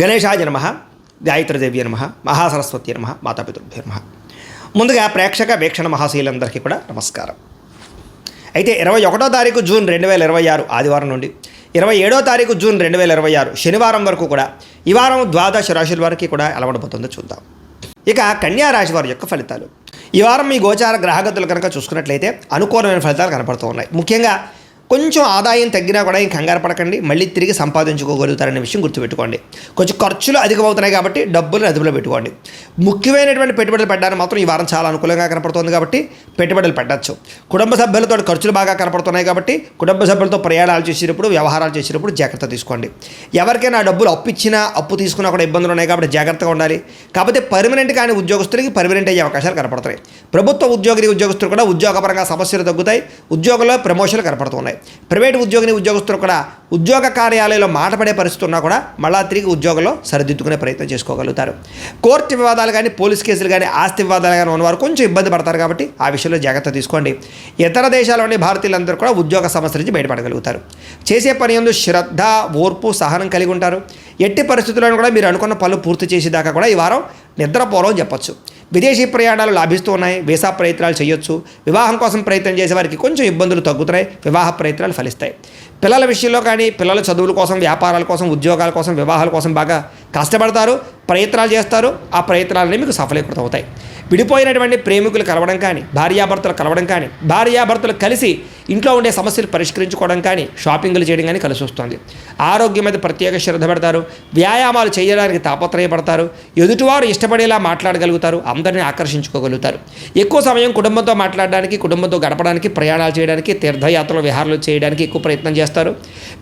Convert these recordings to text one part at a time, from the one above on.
గణేశాయ నమః, గాయత్రీదేవి నమః, మహాసరస్వతి నమః, మాతాపితృభ్యో నమః. ముందుగా ప్రేక్షక వీక్షణ మహాశీలందరికీ కూడా నమస్కారం. అయితే 21వ తారీఖు జూన్ 2026 ఆదివారం నుండి 27వ తారీఖు జూన్ 2026 శనివారం వరకు కూడా ఈ వారం ద్వాదశ రాశుల వారికి కూడా ఎలా ఉండబోతుందో చూద్దాం. ఇక కన్యా రాశి వారి యొక్క ఫలితాలు. ఈ వారం మీ గోచార గ్రహగతులు కనుక చూసుకున్నట్లయితే అనుకూలమైన ఫలితాలు కనపడుతూ ఉన్నాయి. ముఖ్యంగా కొంచెం ఆదాయం తగ్గినా కూడా ఏం కంగారు పడకండి, మళ్ళీ తిరిగి సంపాదించుకోగలుగుతారనే విషయం గుర్తుపెట్టుకోండి. కొంచెం ఖర్చులు అధికమవుతున్నాయి కాబట్టి డబ్బులు అదుపులో పెట్టుకోండి. ముఖ్యమైనటువంటి పెట్టుబడులు పెట్టడానికి మాత్రం ఈ వారం చాలా అనుకూలంగా కనపడుతుంది కాబట్టి పెట్టుబడులు పెట్టచ్చు. కుటుంబ సభ్యులతో ఖర్చులు బాగా కనపడుతున్నాయి కాబట్టి కుటుంబ సభ్యులతో ప్రయాణాలు చేసేటప్పుడు, వ్యవహారాలు చేసేటప్పుడు జాగ్రత్త తీసుకోండి. ఎవరికైనా డబ్బులు అప్పు ఇచ్చినా అప్పు తీసుకున్నా కూడా ఇబ్బందులు ఉన్నాయి కాబట్టి జాగ్రత్తగా ఉండాలి. కాకపోతే పర్మనెంట్ కానీ ఉద్యోగస్తులకి పర్మనెంట్ అయ్యే అవకాశాలు కనపడుతున్నాయి. ప్రభుత్వ ఉద్యోగస్తులు కూడా ఉద్యోగపరంగా సమస్యలు తగ్గుతాయి, ఉద్యోగంలో ప్రమోషన్లు కనపడుతున్నాయి. ప్రైవేట్ ఉద్యోగస్తులు కూడా ఉద్యోగ కార్యాలయంలో మాట పడే పరిస్థితి ఉన్నా కూడా మళ్ళా తిరిగి ఉద్యోగంలో సరిదిద్దుకునే ప్రయత్నం చేసుకోగలుగుతారు. కోర్టు వివాదాలు కానీ, పోలీస్ కేసులు కానీ, ఆస్తి వివాదాలు కానీ ఉన్నవారు కొంచెం ఇబ్బంది పడతారు కాబట్టి ఆ విషయంలో జాగ్రత్త తీసుకోండి. ఇతర దేశాల్లోని భారతీయులందరూ కూడా ఉద్యోగ సమస్యల నుంచి బయటపడగలుగుతారు. చేసే పని యందు శ్రద్ధ, ఓర్పు, సహనం కలిగి ఉంటారు. ఎట్టి పరిస్థితుల్లోనూ కూడా మీరు అనుకున్న పనులు పూర్తి చేసేదాకా కూడా ఈ వారం నిద్రపోరని చెప్పొచ్చు. విదేశీ ప్రయాణాలు లాభిస్తూ ఉన్నాయి, వీసా ప్రయత్నాలు చేయొచ్చు. వివాహం కోసం ప్రయత్నం చేసే వారికి కొంచెం ఇబ్బందులు తగ్గుతున్నాయి, వివాహ ప్రయత్నాలు ఫలిస్తాయి. పిల్లల విషయంలో కానీ, పిల్లల చదువుల కోసం, వ్యాపారాల కోసం, ఉద్యోగాల కోసం, వివాహాల కోసం బాగా కష్టపడతారు, ప్రయత్నాలు చేస్తారు. ఆ ప్రయత్నాలన్నీ మీకు సఫలీకృతం అవుతాయి. విడిపోయినటువంటి ప్రేమికులు కలవడం కానీ, భార్యాభర్తలు కలవడం కానీ, భార్యాభర్తలు కలిసి ఇంట్లో ఉండే సమస్యలు పరిష్కరించుకోవడం కానీ, షాపింగ్లు చేయడం కానీ కలిసి వస్తుంది. ఆరోగ్యం మీద ప్రత్యేక శ్రద్ధ పెడతారు, వ్యాయామాలు చేయడానికి తాపత్రయపడతారు, ఎదుటివారు ఇష్టపడేలా మాట్లాడగలుగుతారు, అందరినీ ఆకర్షించుకోగలుగుతారు. ఎక్కువ సమయం కుటుంబంతో మాట్లాడడానికి, కుటుంబంతో గడపడానికి, ప్రయాణాలు చేయడానికి, తీర్థయాత్రలు, విహారాలు చేయడానికి ఎక్కువ ప్రయత్నం చేస్తారు.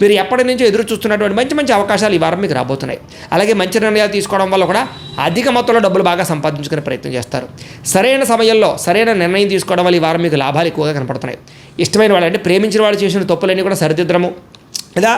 మీరు ఎప్పటి నుంచో ఎదురు చూస్తున్నటువంటి మంచి మంచి అవకాశాలు ఈ వారం మీకు రాబోతున్నాయి. అలాగే మంచి నిర్ణయాలు తీసుకోవడం వల్ల కూడా అధిక మొత్తంలో డబ్బులు బాగా సంపాదించుకునే ప్రయత్నం చేస్తారు. సరైన సమయంలో సరైన నిర్ణయం తీసుకోవడం వల్ల ఈ వారం మీకు లాభాలు ఎక్కువగా కనపడుతున్నాయి. ఇష్టమైన వాళ్ళు అంటే ప్రేమించిన వాళ్ళు చేసిన తప్పులన్నీ కూడా సరిదిద్దడము, లేదా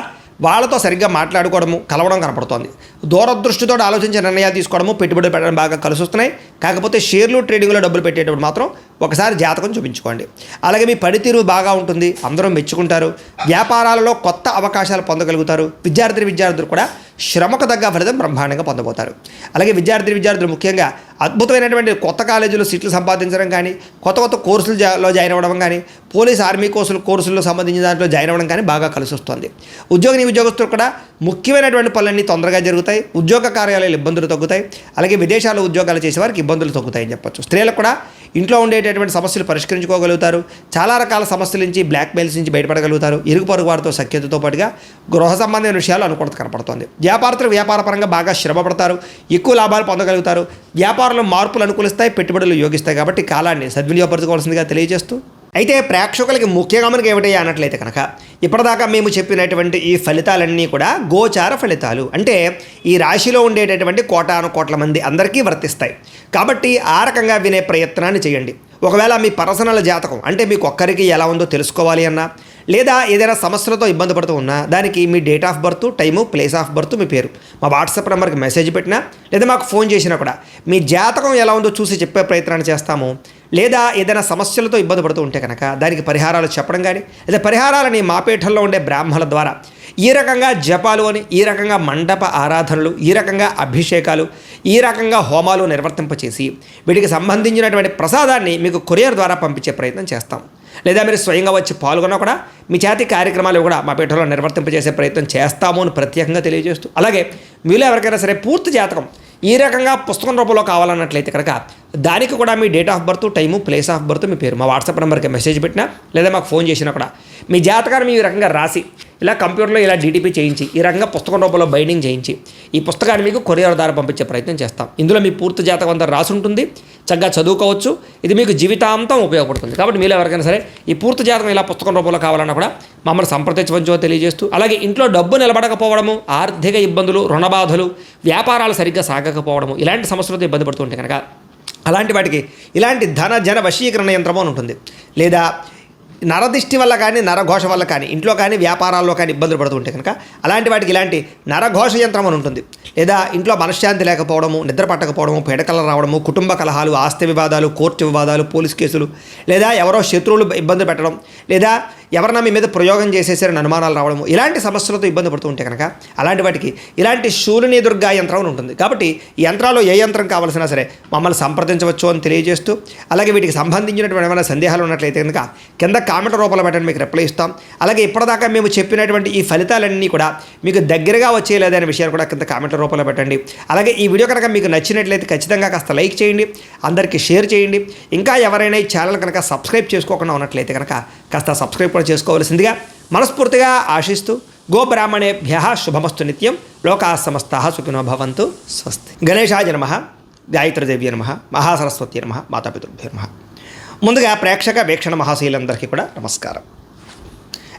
వాళ్ళతో సరిగ్గా మాట్లాడుకోవడము, కలవడం కనపడుతోంది. దూరదృష్టితో ఆలోచించే నిర్ణయాలు తీసుకోవడము, పెట్టుబడులు పెట్టడం బాగా కలిసి వస్తున్నాయి. కాకపోతే షేర్లు, ట్రేడింగ్లో డబ్బులు పెట్టేటప్పుడు మాత్రం ఒకసారి జాతకం చూపించుకోండి. అలాగే మీ పనితీరు బాగా ఉంటుంది, అందరూ మెచ్చుకుంటారు. వ్యాపారాలలో కొత్త అవకాశాలు పొందగలుగుతారు. విద్యార్థులు కూడా శ్రమకు తగ్గ ఫలితం బ్రహ్మాండంగా పొందబోతారు. అలాగే విద్యార్థులు ముఖ్యంగా అద్భుతమైనటువంటి కొత్త కాలేజీలో సీట్లు సంపాదించడం కానీ, కొత్త కోర్సులలో జాయిన్ అవ్వడం కానీ, పోలీస్ ఆర్మీ కోర్సుల్లో సంబంధించిన దాంట్లో జాయిన్ అవ్వడం కానీ బాగా కలిసి వస్తుంది. ఉద్యోగస్తులు కూడా ముఖ్యమైనటువంటి పనులన్నీ తొందరగా జరుగుతాయి. ఉద్యోగ కార్యాలయాలు ఇబ్బందులు తగ్గుతాయి. అలాగే విదేశాల్లో ఉద్యోగాలు చేసేవారికి ఇబ్బందులు తగ్గుతాయని చెప్పొచ్చు. స్త్రీలకు కూడా ఇంట్లో ఉండేటటువంటి సమస్యలు పరిష్కరించుకోగలుగుతారు. చాలా రకాల సమస్యల నుంచి, బ్లాక్మెయిల్స్ నుంచి బయటపడగలుగుతారు. ఇరుగు పొరుగు వారితో సఖ్యతతో పాటుగా గృహ సంబంధమైన విషయాలు అనుకూలత కనపడుతుంది. వ్యాపారపరంగా బాగా శ్రమ పడతారు, ఎక్కువ లాభాలు పొందగలుగుతారు. వ్యాపారంలో మార్పులు అనుకూలిస్తాయి, పెట్టుబడులు యోగిస్తాయి. కాబట్టి కాలాన్ని సద్వినియోగపరచుకోవాల్సిందిగా తెలియజేస్తూ, అయితే ప్రేక్షకులకి ముఖ్య గమనిక ఏమిటయ్యా అన్నట్లయితే కనుక ఇప్పటిదాకా మేము చెప్పినటువంటి ఈ ఫలితాలన్నీ కూడా గోచార ఫలితాలు, అంటే ఈ రాశిలో ఉండేటటువంటి కోటాను కోట్ల మంది అందరికీ వర్తిస్తాయి. కాబట్టి ఆ రకంగా వినే ప్రయత్నాన్ని చేయండి. ఒకవేళ మీ పర్సనల్ జాతకం అంటే మీకు ఒక్కరికి ఎలా ఉందో తెలుసుకోవాలి అన్నా, లేదా ఏదైనా సమస్యలతో ఇబ్బంది పడుతూ ఉన్నా, దానికి మీ date of birth, time, place of birth, మీ పేరు మా వాట్సాప్ నెంబర్కి మెసేజ్ పెట్టినా, లేదా మాకు ఫోన్ చేసినా కూడా మీ జాతకం ఎలా ఉందో చూసి చెప్పే ప్రయత్నాన్ని చేస్తాము. లేదా ఏదైనా సమస్యలతో ఇబ్బంది పడుతూ ఉంటే కనుక దానికి పరిహారాలు చెప్పడం కానీ, లేదా పరిహారాలని మా పీఠంలో ఉండే బ్రాహ్మణుల ద్వారా ఈ రకంగా జపాలు అని, ఈ రకంగా మండప ఆరాధనలు, ఈ రకంగా అభిషేకాలు, ఈ రకంగా హోమాలు నిర్వర్తింపచేసి వీటికి సంబంధించినటువంటి ప్రసాదాన్ని మీకు కొరియర్ ద్వారా పంపించే ప్రయత్నం చేస్తాం. లేదా మీరు స్వయంగా వచ్చి పాల్గొన్నా కూడా మీ చేతి కార్యక్రమాలు కూడా మా పీఠంలో నిర్వర్తింపజేసే ప్రయత్నం చేస్తాము అని ప్రత్యేకంగా తెలియజేస్తూ, అలాగే మీలో ఎవరికైనా సరే పూర్తి జాతకం ఈ రకంగా పుస్తకం రూపంలో కావాలన్నట్లయితే కనుక దానికి కూడా మీ date of birth, time, place of birth, మీ పేరు మా వాట్సాప్ నెంబర్కి మెసేజ్ పెట్టినా, లేదా మాకు ఫోన్ చేసినా కూడా మీ జాతకాన్ని ఈ రకంగా రాసి ఇలా కంప్యూటర్లో ఇలా డీటీపీ చేయించి ఈ రకంగా పుస్తకం రూపంలో బైండింగ్ చేయించి ఈ పుస్తకాన్ని మీకు కొరియర్ ద్వారా పంపించే ప్రయత్నం చేస్తాం. ఇందులో మీ పూర్తి జాతకం అంతా రాసి ఉంటుంది, చక్కగా చదువుకోవచ్చు. ఇది మీకు జీవితాంతం ఉపయోగపడుతుంది. కాబట్టి మీరు ఎవరికైనా సరే ఈ పూర్తి జాతకం ఇలా పుస్తకం రూపంలో కావాలన్నా కూడా మమ్మల్ని సంప్రదించవచ్చో తెలియజేస్తూ, అలాగే ఇంట్లో డబ్బు నిలబడకపోవడము, ఆర్థిక ఇబ్బందులు, రుణబాధలు, వ్యాపారాలు సరిగ్గా సాగకపోవడము, ఇలాంటి సమస్యలతో ఇబ్బంది పడుతుంటే కనుక అలాంటి వాటికి ఇలాంటి జన వశీకరణ యంత్రము అని ఉంటుంది. లేదా నరదిష్టి వల్ల కానీ, నరఘోష వల్ల కానీ, ఇంట్లో కానీ వ్యాపారాల్లో కానీ ఇబ్బందులు పడుతుంటే కనుక అలాంటి వాటికి ఇలాంటి నరఘోష యంత్రం అని ఉంటుంది. లేదా ఇంట్లో మనశ్శాంతి లేకపోవడము, నిద్ర పట్టకపోవడము, పీడకలు రావడము, కుటుంబ కలహాలు, ఆస్తి వివాదాలు, కోర్టు వివాదాలు, పోలీస్ కేసులు, లేదా ఎవరో శత్రువులు ఇబ్బంది పెట్టడం, లేదా ఎవరన్నా మీ మీద ప్రయోగం చేసేసారని అనుమానాలు రావడము, ఇలాంటి సమస్యలతో ఇబ్బంది పడుతూ ఉంటే కనుక అలాంటి వాటికి ఇలాంటి శూలిని దుర్గా యంత్రం అని ఉంటుంది. కాబట్టి ఈ యంత్రాల్లో ఏ యంత్రం కావాల్సినా సరే మమ్మల్ని సంప్రదించవచ్చు అని తెలియజేస్తూ, అలాగే వీటికి సంబంధించినటువంటి ఏమైనా సందేహాలు ఉన్నట్లయితే కనుక కింద కామెంట్ రూపంలో పెట్టండి, మీకు రిప్లై ఇస్తాం. అలాగే ఇప్పటిదాకా మేము చెప్పినటువంటి ఈ ఫలితాలన్నీ కూడా మీకు దగ్గరగా వచ్చేయలేదనే విషయాలు కూడా కింద కామెంట్ల రూపంలో పెట్టండి. అలాగే ఈ వీడియో కనుక మీకు నచ్చినట్లయితే ఖచ్చితంగా కాస్త లైక్ చేయండి, అందరికీ షేర్ చేయండి. ఇంకా ఎవరైనా ఈ ఛానల్ కనుక సబ్స్క్రైబ్ చేసుకోకుండా ఉన్నట్లయితే కనుక కాస్త సబ్స్క్రైబ్ కూడా చేసుకోవాల్సిందిగా మనస్ఫూర్తిగా ఆశిస్తూ, గోబ్రాహ్మణేభ్యః శుభమస్తు నిత్యం, లోకాః సమస్తాః సుఖినో భవంతు, స్వస్తి. గణేశాయ నమః, గాయత్రీదేవ్యై నమః, మహాసరస్వత్యై నమః, మాతాపితృభ్యో నమః. ముందుగా ప్రేక్షక వీక్షణ మహాశీలందరికీ కూడా నమస్కారం.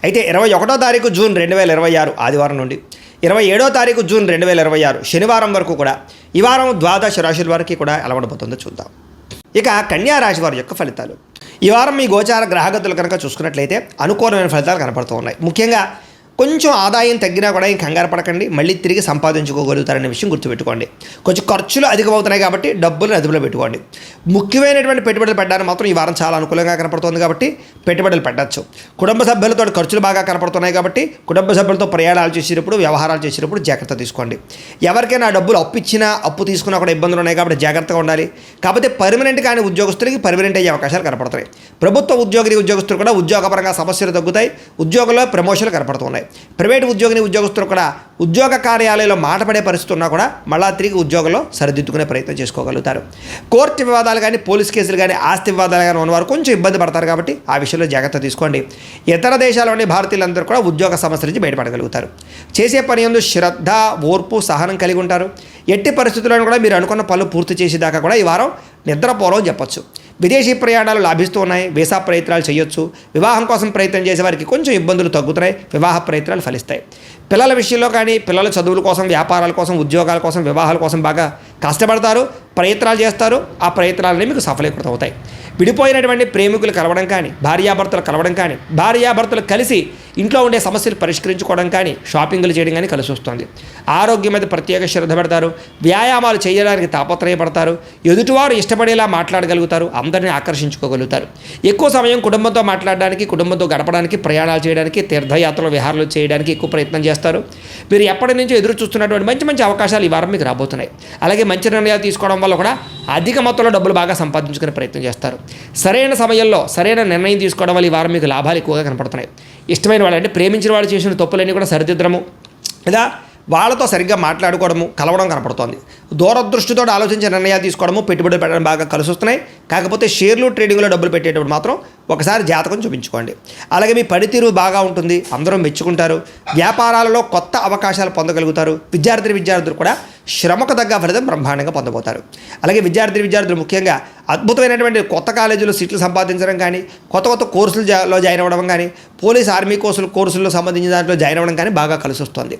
అయితే 21వ తారీఖు జూన్ 2026 ఆదివారం నుండి 27వ తారీఖు జూన్ 2026 శనివారం వరకు కూడా ఈ వారం ద్వాదశ రాశుల వారికి కూడా ఎలా ఉండబోతుందో చూద్దాం. ఇక కన్యా రాశి వారి యొక్క ఫలితాలు. ఈ వారం మీ గోచార గ్రహగతులు కనుక చూసుకున్నట్లయితే అనుకూలమైన ఫలితాలు కనపడుతూ ఉన్నాయి. ముఖ్యంగా కొంచెం ఆదాయం తగ్గినా కూడా ఏం కంగారు పడకండి, మళ్ళీ తిరిగి సంపాదించుకోగలుగుతారనే విషయం గుర్తుపెట్టుకోండి. కొంచెం ఖర్చులు అధికమవుతున్నాయి కాబట్టి డబ్బులు అదుపులో పెట్టుకోండి. ముఖ్యమైనటువంటి పెట్టుబడులు పెట్టడానికి మాత్రం ఈ వారం చాలా అనుకూలంగా కనపడుతుంది కాబట్టి పెట్టుబడులు పెట్టచ్చు. కుటుంబ సభ్యులతో ఖర్చులు బాగా కనపడుతున్నాయి కాబట్టి కుటుంబ సభ్యులతో ప్రయాణాలు చేసేటప్పుడు, వ్యవహారాలు చేసేటప్పుడు జాగ్రత్త తీసుకోండి. ఎవరికైనా డబ్బులు అప్పు ఇచ్చినా, అప్పు తీసుకున్నా కూడా ఇబ్బందులు ఉన్నాయి కాబట్టి జాగ్రత్తగా ఉండాలి. కాకపోతే పర్మనెంట్ కానీ ఉద్యోగస్తులకి పర్మనెంట్ అయ్యే అవకాశాలు కనపడుతున్నాయి. ప్రభుత్వ ఉద్యోగస్తులు కూడా ఉద్యోగపరంగా సమస్యలు తగ్గుతాయి, ఉద్యోగంలో ప్రమోషన్లు కనపడుతున్నాయి. ప్రైవేటు ఉద్యోగస్తులు కూడా ఉద్యోగ కార్యాలయంలో మాట పడే పరిస్థితి ఉన్నా కూడా మళ్ళా తిరిగి ఉద్యోగంలో సరిదిద్దుకునే ప్రయత్నం చేసుకోగలుగుతారు. కోర్టు వివాదాలు కానీ, పోలీస్ కేసులు కానీ, ఆస్తి వివాదాలు కానీ ఉన్నవారు కొంచెం ఇబ్బంది పడతారు కాబట్టి ఆ విషయంలో జాగ్రత్త తీసుకోండి. ఇతర దేశాల్లోని భారతీయులందరూ కూడా ఉద్యోగ సమస్యల నుంచి బయటపడగలుగుతారు. చేసే పని యందు శ్రద్ధ, ఓర్పు, సహనం కలిగి ఉంటారు. ఎట్టి పరిస్థితుల్లో కూడా మీరు అనుకున్న పనులు పూర్తి చేసేదాకా కూడా ఈ వారం నిద్రపోరని చెప్పొచ్చు. విదేశీ ప్రయాణాలు లాభిస్తూ ఉన్నాయి, వీసా ప్రయత్నాలు చేయొచ్చు. వివాహం కోసం ప్రయత్నం చేసే వారికి కొంచెం ఇబ్బందులు తగ్గుతున్నాయి, వివాహ ప్రయత్నాలు ఫలిస్తాయి. పిల్లల విషయంలో కానీ, పిల్లల చదువుల కోసం, వ్యాపారాల కోసం, ఉద్యోగాల కోసం, వివాహాల కోసం బాగా కష్టపడతారు, ప్రయత్నాలు చేస్తారు. ఆ ప్రయత్నాలన్నీ మీకు సఫలీకృతం అవుతాయి. విడిపోయినటువంటి ప్రేమికులు కలవడం కానీ, భార్యాభర్తలు కలవడం కానీ, భార్యాభర్తలు కలిసి ఇంట్లో ఉండే సమస్యలు పరిష్కరించుకోవడం కానీ, షాపింగ్లు చేయడం కానీ కలిసి వస్తుంది. ఆరోగ్యం మీద ప్రత్యేక శ్రద్ధ పెడతారు, వ్యాయామాలు చేయడానికి తాపత్రయపడతారు, ఎదుటివారు ఇష్టపడేలా మాట్లాడగలుగుతారు, అందరినీ ఆకర్షించుకోగలుగుతారు. ఎక్కువ సమయం కుటుంబంతో మాట్లాడడానికి, కుటుంబంతో గడపడానికి, ప్రయాణాలు చేయడానికి, తీర్థయాత్రలు, విహారాలు చేయడానికి ఎక్కువ ప్రయత్నం చేస్తారు. మీరు ఎప్పటి నుంచో ఎదురు చూస్తున్నటువంటి మంచి మంచి అవకాశాలు ఈ వారం మీకు రాబోతున్నాయి. అలాగే మంచి నిర్ణయాలు తీసుకోవడం వల్ల కూడా అధిక మొత్తంలో డబ్బులు బాగా సంపాదించుకునే ప్రయత్నం చేస్తారు. సరైన సమయంలో సరైన నిర్ణయం తీసుకోవడం వల్ల ఈ వారం మీకు లాభాలు ఎక్కువగా కనపడుతున్నాయి. ఇష్టమైన వాళ్ళు అంటే ప్రేమించిన వాళ్ళు చేసిన తప్పులన్నీ కూడా సరిదిద్దడము, లేదా వాళ్ళతో సరిగ్గా మాట్లాడుకోవడము, కలవడం కనపడుతోంది. దూరదృష్టితో ఆలోచించే నిర్ణయాలు తీసుకోవడము, పెట్టుబడులు పెట్టడం బాగా కలిసి వస్తున్నాయి. కాకపోతే షేర్లు, ట్రేడింగ్లో డబ్బులు పెట్టేటప్పుడు మాత్రం ఒకసారి జాతకం చూపించుకోండి. అలాగే మీ పనితీరు బాగా ఉంటుంది, అందరూ మెచ్చుకుంటారు. వ్యాపారాలలో కొత్త అవకాశాలు పొందగలుగుతారు. విద్యార్థులు కూడా శ్రమకు తగ్గ ఫలితం బ్రహ్మాండంగా పొందబోతారు. అలాగే విద్యార్థులు ముఖ్యంగా అద్భుతమైనటువంటి కొత్త కాలేజీలో సీట్లు సంపాదించడం కానీ, కొత్త కోర్సులలో జాయిన్ అవ్వడం కానీ, పోలీస్, ఆర్మీ కోర్సుల్లో సంబంధించిన దాంట్లో జాయిన్ అవ్వడం కానీ బాగా కలిసి వస్తుంది.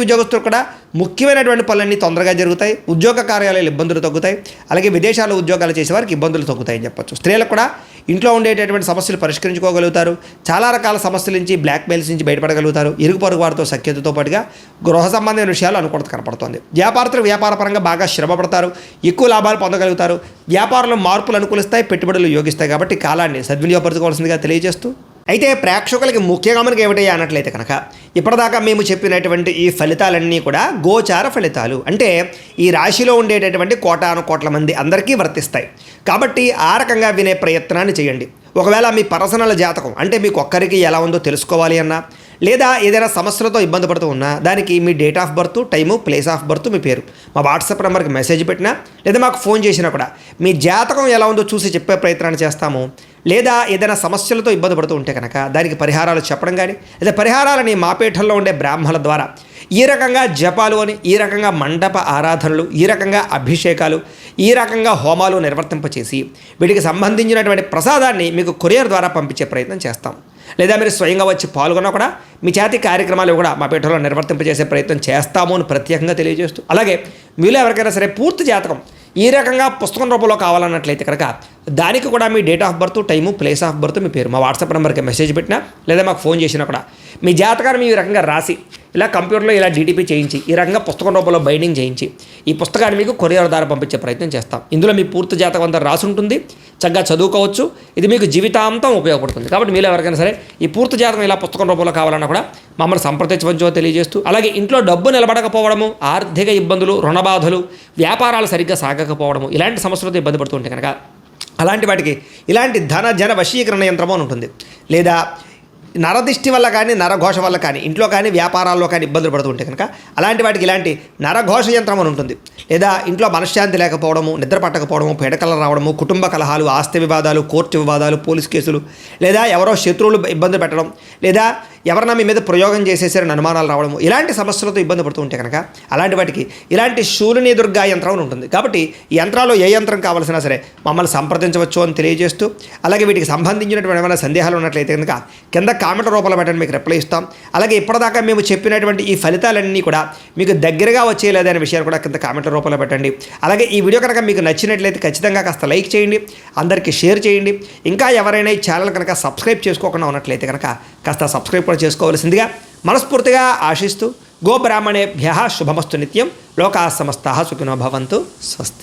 ఉద్యోగస్తులు కూడా ముఖ్యమైనటువంటి పనులన్నీ తొందరగా జరుగుతాయి. ఉద్యోగ కార్యాలయాలు ఇబ్బందులు తగ్గుతాయి. అలాగే విదేశాల్లో ఉద్యోగాలు చేసేవారికి ఇబ్బందులు తగ్గుతాయని చెప్పొచ్చు. స్త్రీలకు కూడా ఇంట్లో ఉండేటటువంటి సమస్యలు పరిష్కరించుకోగలుగుతారు. చాలా రకాల సమస్యల నుంచి, బ్లాక్మెయిల్స్ నుంచి బయటపడగలుగుతారు. ఇరుగు పొరుగు వారితో సఖ్యతతో పాటుగా గృహ సంబంధమైన విషయాలు అనుకూలత కనపడుతుంది. వ్యాపారస్తులు వ్యాపారపరంగా బాగా శ్రమ పడతారు, ఎక్కువ లాభాలు పొందగలుగుతారు. వ్యాపారంలో మార్పులు అనుకూలిస్తాయి, పెట్టుబడులు యోగిస్తాయి. కాబట్టి కాలాన్ని సద్వినియోగపరచుకోవాల్సిందిగా తెలియజేస్తూ, అయితే ప్రేక్షకులకి ముఖ్యంగా మనకి ఏమిటయ్యా అన్నట్లయితే కనుక ఇప్పటిదాకా మేము చెప్పినటువంటి ఈ ఫలితాలన్నీ కూడా గోచార ఫలితాలు, అంటే ఈ రాశిలో ఉండేటటువంటి కోటాను మంది అందరికీ వర్తిస్తాయి. కాబట్టి ఆ రకంగా వినే ప్రయత్నాన్ని చేయండి. ఒకవేళ మీ పర్సనల్ జాతకం అంటే మీకు ఒక్కరికి ఎలా ఉందో తెలుసుకోవాలి అన్నా, లేదా ఏదైనా సమస్యలతో ఇబ్బంది పడుతూ ఉన్నా దానికి మీ date of birth, time, place of birth, మీ పేరు మా వాట్సాప్ నెంబర్కి మెసేజ్ పెట్టినా, లేదా మాకు ఫోన్ చేసినా కూడా మీ జాతకం ఎలా ఉందో చూసి చెప్పే ప్రయత్నాన్ని చేస్తాము. లేదా ఏదైనా సమస్యలతో ఇబ్బంది పడుతూ ఉంటే కనుక దానికి పరిహారాలు చెప్పడం కానీ, లేదా పరిహారాలని మా పీఠంలో ఉండే బ్రాహ్మణుల ద్వారా ఈ రకంగా జపాలు అని, ఈ రకంగా మండప ఆరాధనలు, ఈ రకంగా అభిషేకాలు, ఈ రకంగా హోమాలు నిర్వర్తింపచేసి వీటికి సంబంధించినటువంటి ప్రసాదాన్ని మీకు కొరియర్ ద్వారా పంపించే ప్రయత్నం చేస్తాం. లేదా మీరు స్వయంగా వచ్చి పాల్గొన్నా కూడా మీ చేతి కార్యక్రమాలు కూడా మా పీఠంలో నిర్వర్తింపజేసే ప్రయత్నం చేస్తాము అని ప్రత్యేకంగా తెలియజేస్తూ, అలాగే మీలో ఎవరికైనా సరే పూర్తి జాతకం ఈ రకంగా పుస్తకం రూపంలో కావాలన్నట్లయితే కనుక దానికి కూడా మీ date of birth, time, place of birth, మీ పేరు మా వాట్సాప్ నెంబర్కి మెసేజ్ పెట్టినా, లేదా మాకు ఫోన్ చేసినా కూడా మీ జాతకాన్ని ఈ రకంగా రాసి ఇలా కంప్యూటర్లో ఇలా డీటీపీ చేయించి ఈ రకంగా పుస్తకం రూపంలో బైండింగ్ చేయించి ఈ పుస్తకాన్ని మీకు కొరియర్ ద్వారా పంపించే ప్రయత్నం చేస్తాం. ఇందులో మీ పూర్తి జాతకం అంతా రాసి ఉంటుంది, చక్కగా చదువుకోవచ్చు. ఇది మీకు జీవితాంతం ఉపయోగపడుతుంది. కాబట్టి మీరు ఎవరికైనా సరే ఈ పూర్తి జాతకం ఇలా పుస్తకం రూపంలో కావాలన్నా కూడా మమ్మల్ని సంప్రదించవచ్చో తెలియజేస్తూ, అలాగే ఇంట్లో డబ్బు నిలబడకపోవడము, ఆర్థిక ఇబ్బందులు, రుణబాధలు, వ్యాపారాలు సరిగ్గా సాగకపోవడము, ఇలాంటి సమస్యలతో ఇబ్బంది పడుతుంటే కనుక అలాంటి వాటికి ఇలాంటి ధన జన వశీకరణ యంత్రము అని ఉంటుంది. లేదా నరదిష్టి వల్ల కానీ నరఘోష వల్ల కానీ ఇంట్లో కానీ వ్యాపారాల్లో కానీ ఇబ్బందులు పడుతుంటే కనుక అలాంటి వాటికి ఇలాంటి నరఘోష యంత్రం అని ఉంటుంది. లేదా ఇంట్లో మనశ్శాంతి లేకపోవడము, నిద్ర పట్టకపోవడము, పీడకలు రావడము, కుటుంబ కలహాలు, ఆస్తి వివాదాలు, కోర్టు వివాదాలు, పోలీస్ కేసులు, లేదా ఎవరో శత్రువులు ఇబ్బంది పెట్టడం, లేదా ఎవరన్నా మీ మీద ప్రయోగం చేసేసారని అనుమానాలు రావడము, ఇలాంటి సమస్యలతో ఇబ్బంది పడుతూ ఉంటే కనుక అలాంటి వాటికి ఇలాంటి శూలిని దుర్గా యంత్రం అని ఉంటుంది. కాబట్టి ఈ యంత్రాల్లో ఏ యంత్రం కావాల్సినా సరే మమ్మల్ని సంప్రదించవచ్చు అని తెలియజేస్తూ, అలాగే వీటికి సంబంధించినటువంటి ఏమైనా సందేహాలు ఉన్నట్లయితే కనుక కింద కామెంట్ రూపంలో పెట్టండి, మీకు రిప్లై ఇస్తాం. అలాగే ఇప్పటిదాకా మేము చెప్పినటువంటి ఈ ఫలితాలన్నీ కూడా మీకు దగ్గరగా వచ్చేయలేదనే విషయాలు కూడా కింద కామెంట్ల రూపంలో పెట్టండి. అలాగే ఈ వీడియో కనుక మీకు నచ్చినట్లయితే ఖచ్చితంగా కాస్త లైక్ చేయండి, అందరికీ షేర్ చేయండి. ఇంకా ఎవరైనా ఈ ఛానల్ కనుక సబ్స్క్రైబ్ చేసుకోకుండా ఉన్నట్లయితే కనుక కాస్త సబ్స్క్రైబ్ కూడా చేసుకోవాల్సిందిగా మనస్ఫూర్తిగా ఆశిస్తూ, గోబ్రాహ్మణేభ్యః శుభమస్తు నిత్యం, లోకాः సమస్తాः సుఖినో భవంతు. స్వస్తి.